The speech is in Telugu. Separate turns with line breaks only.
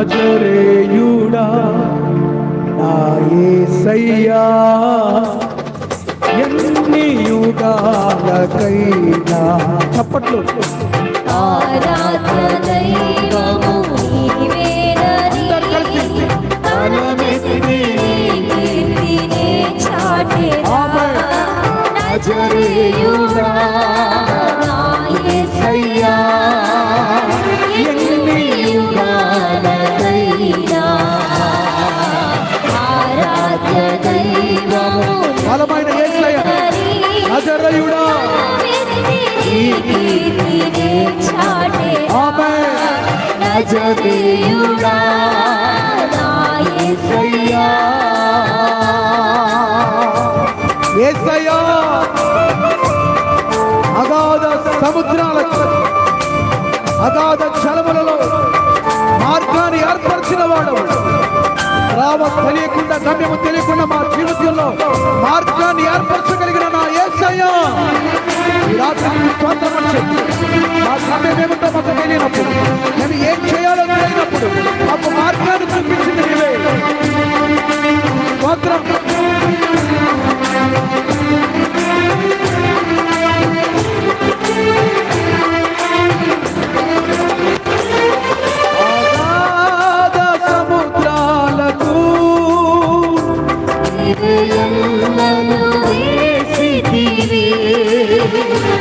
నజరేయుడా నా యేసయ్యా ఎన్ని యుగాలకైనా చప్పట్లు
ఆరాధ్య దైవము నీవేనని తలమెత్తి కీర్తినే చాటెదా నజరేయుడా నా యేసయ్యా ఎన్ని యుగాలకైనా ఆరాధ్య దైవము
బలమైన యేసయ్యా నజరేయుడా
కీర్తినే చాటెదా నజరేయుడా నా యేసయ్యా
యేసయ్యా అగాధ సముద్రాలకు అగాధ జలములలో మార్గాన్ని ఏర్పరిచిన వాడు రావ తెలియకుండా గమ్యము తెలియకుండా మా జీవితంలో మార్గాన్ని ఏర్పరచగలిగిన నా యేసయ్యా ఈ రాత్రి స్తోత్రమని మా సమయం ఏమిటో మాకు తెలియనప్పుడు మేము ఏం చేయాలో తెలియనప్పుడు మాకు మార్గాన్ని